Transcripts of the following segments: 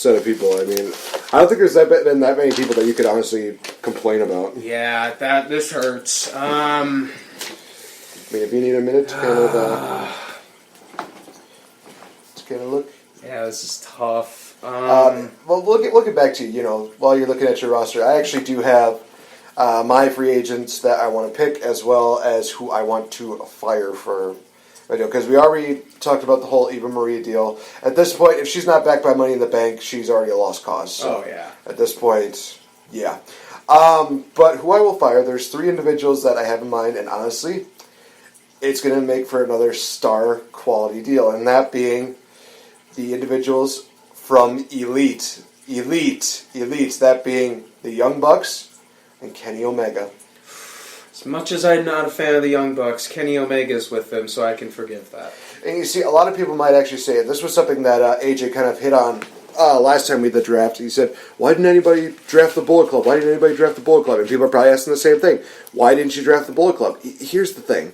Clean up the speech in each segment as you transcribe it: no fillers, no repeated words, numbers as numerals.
set of people. I mean, I don't think there's been that many people that you could honestly complain about. Yeah, this hurts. I mean, if you need a minute to kind of look. Yeah, this is tough. Well, looking back to while you're looking at your roster, I actually do have my free agents that I want to pick, as well as who I want to fire for. Because we already talked about the whole Eva Maria deal. At this point, if she's not backed by Money in the Bank, she's already a lost cause. So yeah. At this point, yeah. But who I will fire, there's 3 individuals that I have in mind, and honestly, it's going to make for another star quality deal, and that being the individuals from Elite. That being the Young Bucks and Kenny Omega. As much as I'm not a fan of the Young Bucks, Kenny Omega's with them, so I can forgive that. And you see, a lot of people might actually say, and this was something that AJ kind of hit on last time we did the draft. He said, why didn't anybody draft the Bullet Club? Why didn't anybody draft the Bullet Club? And people are probably asking the same thing. Why didn't you draft the Bullet Club? Here's the thing.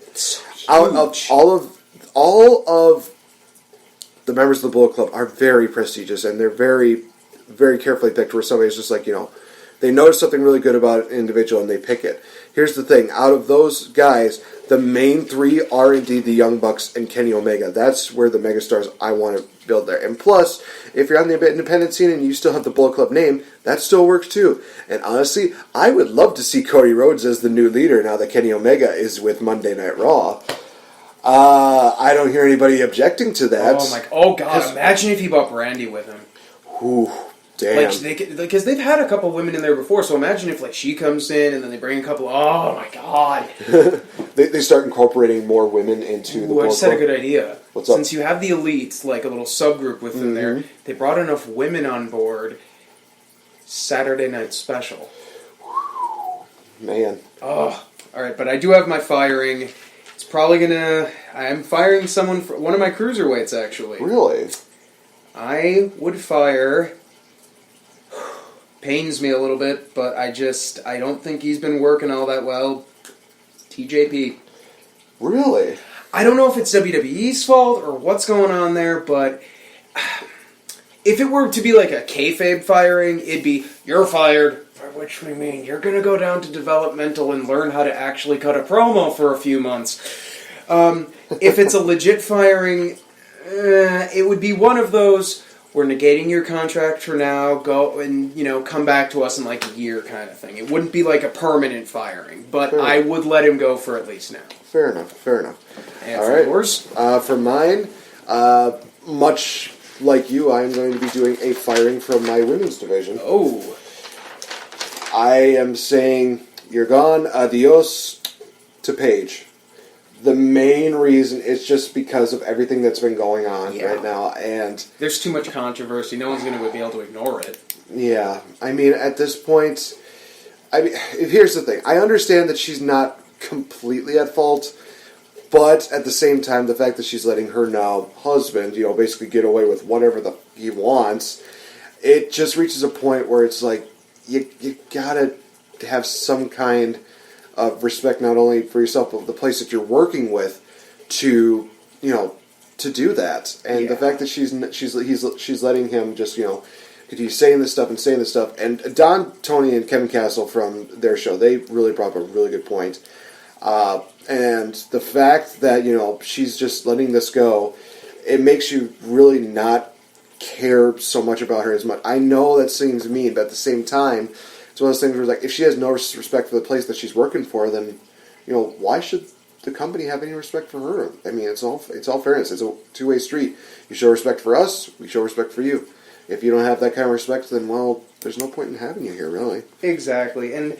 Out of all of the members of the Bullet Club are very prestigious, and they're very, very carefully picked, where somebody's just like, they notice something really good about an individual and they pick it. Here's the thing. Out of those guys, the main 3 are indeed the Young Bucks and Kenny Omega. That's where the megastars I want to build there. And plus, if you're on the independent scene and you still have the Bullet Club name, that still works too. And honestly, I would love to see Cody Rhodes as the new leader now that Kenny Omega is with Monday Night Raw. I don't hear anybody objecting to that. Oh God! Imagine if he brought Brandy with him. Ooh, damn. Because they've had a couple women in there before, so imagine if she comes in and then they bring a couple. Oh my God! they start incorporating more women into the Bullet Club. I just had a good idea. What's up? Since you have the Elites, like a little subgroup within there, they brought enough women on board. Saturday Night Special. Man. Oh, all right, but I do have my firing. It's probably I'm firing someone for one of my cruiserweights, actually. Really? I would fire. Pains me a little bit, but I don't think he's been working all that well. TJP. Really? I don't know if it's WWE's fault or what's going on there, but if it were to be like a kayfabe firing, it'd be, you're fired. By which we mean you're going to go down to developmental and learn how to actually cut a promo for a few months. If it's a legit firing, it would be one of those, we're negating your contract for now, go and, come back to us in like a year kind of thing. It wouldn't be like a permanent firing, but I would let him go for at least now. Fair enough. And for yours? For mine, much like you, I'm going to be doing a firing from my women's division. Oh. I am saying, you're gone, adios to Paige. The main reason is just because of everything that's been going on right now, and there's too much controversy. No one's going to be able to ignore it. Yeah, I mean, at this point, here's the thing. I understand that she's not completely at fault, but at the same time, the fact that she's letting her now husband, basically get away with whatever he wants, it just reaches a point where it's like, you gotta have some kind of respect, not only for yourself, but the place that you're working with, to do that. And the fact that she's letting him just continue saying this stuff. And Don, Tony, and Kevin Castle from their show, they really brought up a really good point. And the fact that she's just letting this go, it makes you really not care so much about her as much. I know that seems mean, but at the same time, it's one of those things where, like, if she has no respect for the place that she's working for, then, why should the company have any respect for her? I mean, it's all fairness. It's a two-way street. You show respect for us, we show respect for you. If you don't have that kind of respect, then, well, there's no point in having you here, really. Exactly. And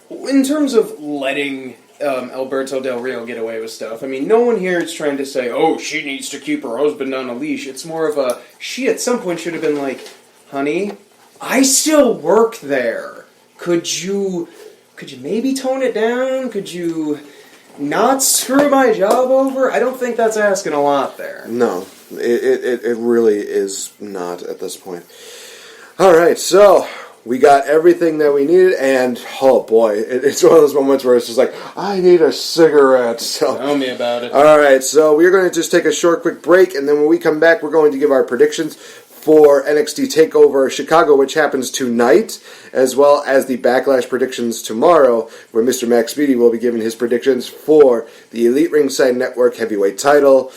in terms of letting Alberto Del Rio get away with stuff, I mean, no one here is trying to say, oh, she needs to keep her husband on a leash. It's more of she at some point should have been like, honey, I still work there. Could you maybe tone it down? Could you not screw my job over? I don't think that's asking a lot there. No, it really is not at this point. All right, so we got everything that we needed, and oh boy, it's one of those moments where it's just like, I need a cigarette. So tell me about it. All right, so we're going to just take a short, quick break, and then when we come back, we're going to give our predictions for NXT TakeOver Chicago, which happens tonight, as well as the Backlash predictions tomorrow, where Mr. Max Beatty will be giving his predictions for the Elite Ringside Network heavyweight title.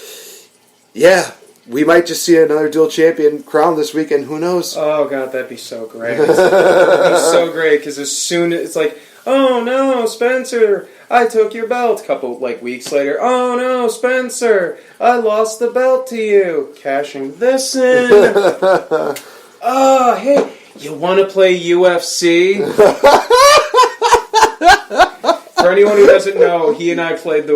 Yeah, we might just see another dual champion crowned this weekend. Who knows? Oh, God, that'd be so great. That'd be so great, because as soon as it's like, oh, no, Spencer, I took your belt. A couple, weeks later, oh, no, Spencer, I lost the belt to you. Cashing this in. Oh, hey, you want to play UFC? For anyone who doesn't know, he and I played the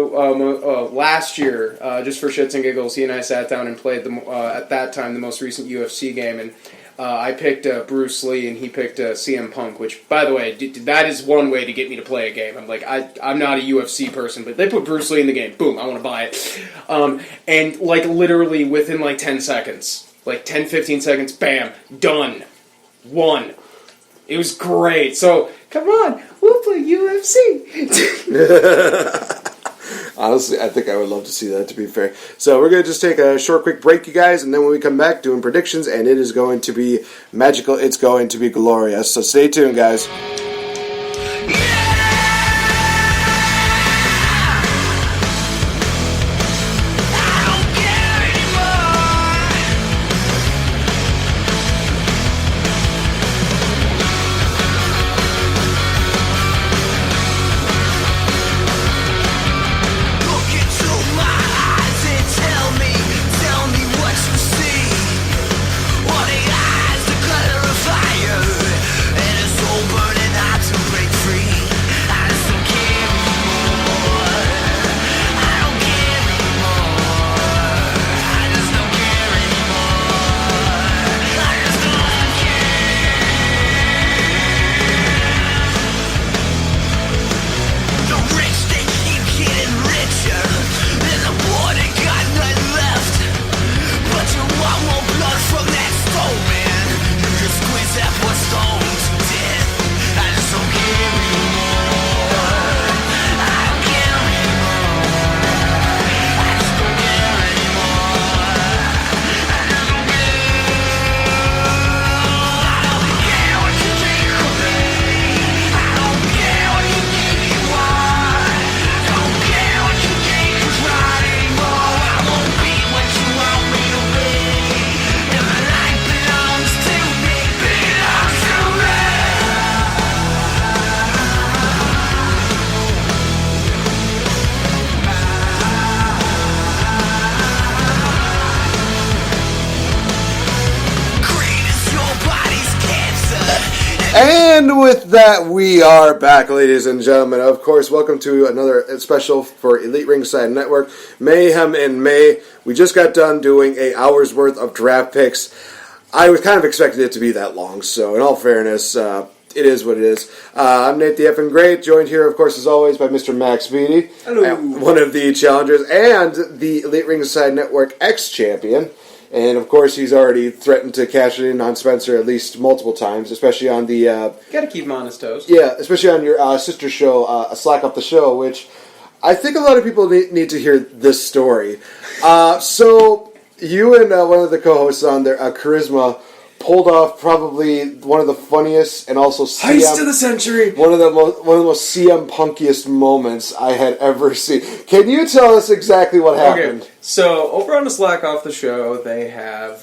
last year, just for shits and giggles. He and I sat down and played at that time the most recent UFC game, and I picked Bruce Lee and he picked CM Punk. Which, by the way, that is one way to get me to play a game. I'm like, I'm not a UFC person, but they put Bruce Lee in the game. Boom, I want to buy it. And literally within 10 seconds, 10, 15 seconds, bam, done, won. It was great. So come on, we'll play UFC. Honestly, I think I would love to see that, to be fair. So we're going to just take a short, quick break, you guys, and then when we come back, doing predictions, and it is going to be magical. It's going to be glorious. So stay tuned, guys. And with that, we are back, ladies and gentlemen. Of course, welcome to another special for Elite Ringside Network, Mayhem in May. We just got done doing an hour's worth of draft picks. I was kind of expecting it to be that long, so in all fairness, it is what it is. I'm Nate the Effing Great, joined here, of course, as always, by Mr. Max Beatty. Hello. One of the challengers, and the Elite Ringside Network ex-champion. And, of course, he's already threatened to cash it in on Spencer at least multiple times, especially on the... Gotta keep him on his toes. Yeah, especially on your sister show, Slack Off the Show, which I think a lot of people need to hear this story. So, you and one of the co-hosts on there, Charisma, pulled off probably one of the funniest and also Heist of the century. One of the most CM Punkiest moments I had ever seen. Can you tell us exactly what happened? Okay, so over on the Slack Off the Show, they have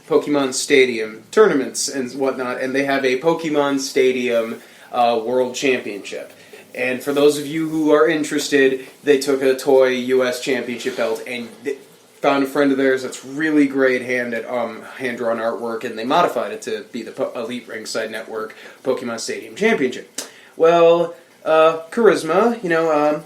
Pokemon Stadium tournaments and whatnot, and they have a Pokemon Stadium World Championship. And for those of you who are interested, they took a toy U.S. Championship belt and found a friend of theirs that's really great hand-drawn artwork, and they modified it to be the Elite Ringside Network Pokemon Stadium Championship. Well, Charisma,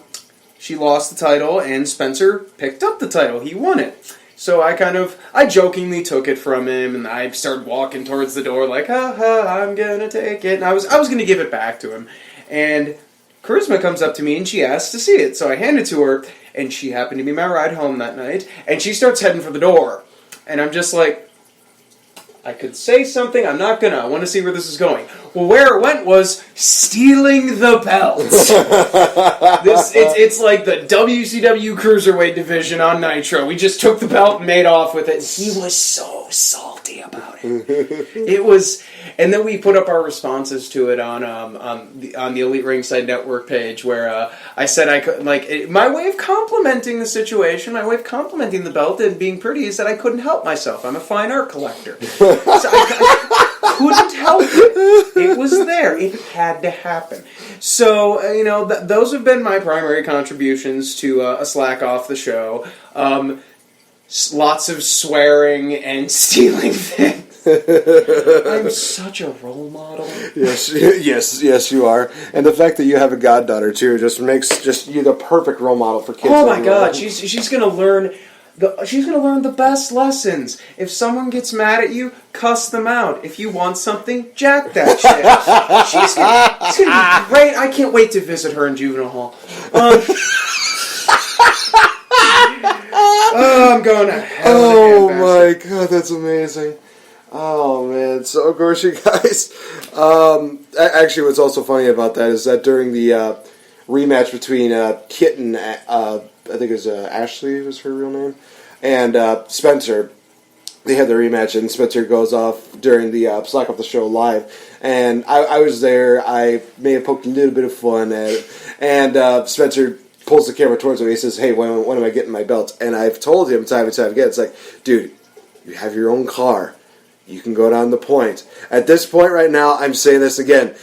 she lost the title, and Spencer picked up the title. He won it. So I jokingly took it from him, and I started walking towards the door like, I'm gonna take it. And I was gonna give it back to him. And Charisma comes up to me, and she asks to see it. So I hand it to her, and she happened to be my ride home that night, and she starts heading for the door. And I'm just like, I could say something, I'm not gonna. I want to see where this is going. Well, where it went was stealing the belt. It's like the WCW Cruiserweight division on Nitro. We just took the belt and made off with it. He was so salty about it. It was, and then we put up our responses to it on the Elite Ringside Network page, where I said I could my way of complimenting the situation, my way of complimenting the belt and being pretty is that I couldn't help myself. I'm a fine art collector, so I couldn't help it. It was there. It had to happen. So those have been my primary contributions to a slack off the show. Lots of swearing and stealing things. I'm such a role model. Yes, you are. And the fact that you have a goddaughter too just makes you the perfect role model for kids. Oh my God, she's gonna learn the best lessons. If someone gets mad at you, cuss them out. If you want something, jack that shit. She's gonna be great. I can't wait to visit her in juvenile hall. I'm going to hell. Oh my God, that's amazing. Oh man, so of course you guys, actually what's also funny about that is that during the rematch between Kitten, I think it was Ashley was her real name, and Spencer, they had the rematch and Spencer goes off during the Slack Off the Show live, and I was there. I may have poked a little bit of fun at it, and Spencer pulls the camera towards me. He says, "Hey, when am I getting my belt?" And I've told him time and time again, it's like, dude, you have your own car. You can go down the point. At this point right now, I'm saying this again.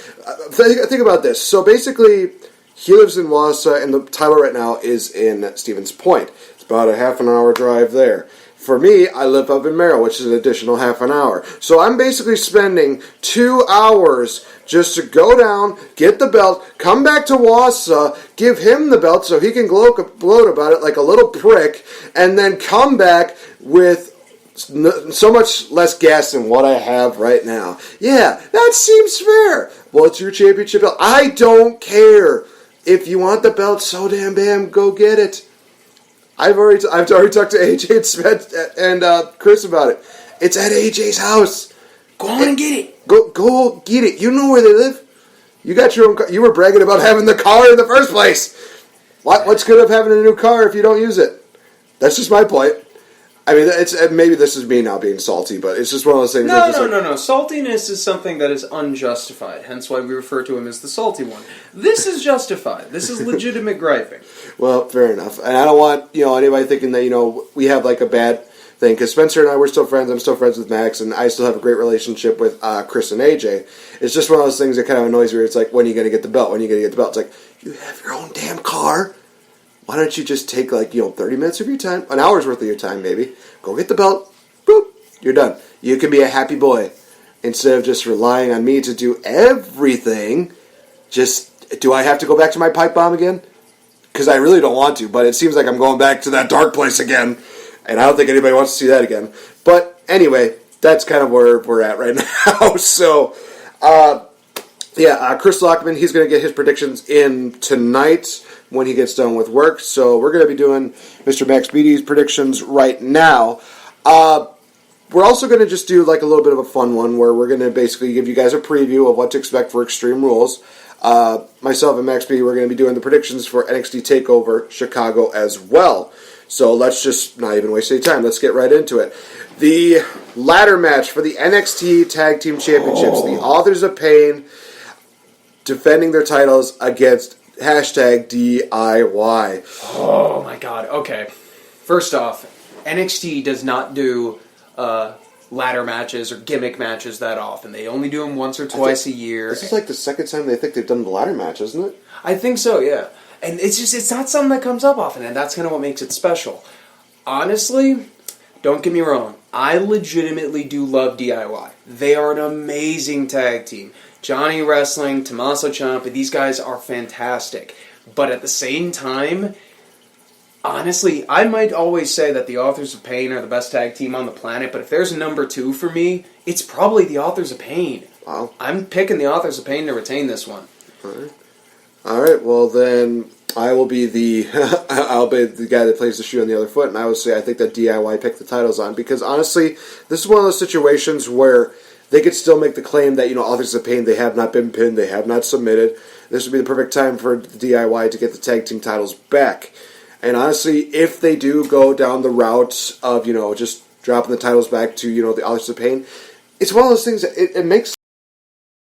Think about this. So basically, he lives in Wausau, and the title right now is in Stevens Point. It's about a half an hour drive there. For me, I live up in Merrill, which is an additional half an hour. So I'm basically spending 2 hours just to go down, get the belt, come back to Wausau, give him the belt so he can gloat about it like a little prick, and then come back with so much less gas than what I have right now. Yeah, that seems fair. Well, it's your championship belt. I don't care. If you want the belt so damn bam, go get it. I've already talked to AJ and Spence and Chris about it. It's at AJ's house. Go on and get it. Go get it. You know where they live. You got your own car. You were bragging about having the car in the first place. What's good of having a new car if you don't use it? That's just my point. I mean, maybe this is me now being salty, but it's just one of those things. No. Saltiness is something that is unjustified. Hence why we refer to him as the salty one. This is justified. This is legitimate griping. Well, fair enough. And I don't want anybody thinking that we have like a bad thing, because Spencer and I, we're still friends. I'm still friends with Max, and I still have a great relationship with Chris and AJ. It's just one of those things that kind of annoys me. Where it's like, when are you going to get the belt? When are you going to get the belt? It's like, you have your own damn car. Why don't you just take 30 minutes of your time, an hour's worth of your time maybe, go get the belt, boop, you're done. You can be a happy boy. Instead of just relying on me to do everything, do I have to go back to my pipe bomb again? Because I really don't want to, but it seems like I'm going back to that dark place again, and I don't think anybody wants to see that again. But anyway, that's kind of where we're at right now. So, Chris Lockman, he's going to get his predictions in tonight when he gets done with work. So we're going to be doing Mr. Max Beatty's predictions right now. We're also going to just do like a little bit of a fun one where we're going to basically give you guys a preview of what to expect for Extreme Rules. Myself and Max Beatty, we're going to be doing the predictions for NXT TakeOver Chicago as well. So let's just not even waste any time. Let's get right into it. The ladder match for the NXT Tag Team Championships. The Authors of Pain defending their titles against #DIY. Oh my God. Okay. First off, NXT does not do ladder matches or gimmick matches that often. They only do them once or twice a year. This is like the second time they think they've done the ladder match, isn't it? I think so, yeah. And it's not something that comes up often, and that's kind of what makes it special. Honestly, don't get me wrong, I legitimately do love DIY. They are an amazing tag team. Johnny Wrestling, Tommaso Ciampa, these guys are fantastic. But at the same time, honestly, I might always say that the Authors of Pain are the best tag team on the planet, but if there's a number 2 for me, it's probably the Authors of Pain. Wow. I'm picking the Authors of Pain to retain this one. All right. Well, then I will be I'll be the guy that plays the shoe on the other foot, and I would say I think that DIY picked the titles on, because honestly, this is one of those situations where they could still make the claim that, Authors of Pain, they have not been pinned, they have not submitted. This would be the perfect time for the DIY to get the tag team titles back. And honestly, if they do go down the route of, just dropping the titles back to, the Authors of Pain, it's one of those things that it makes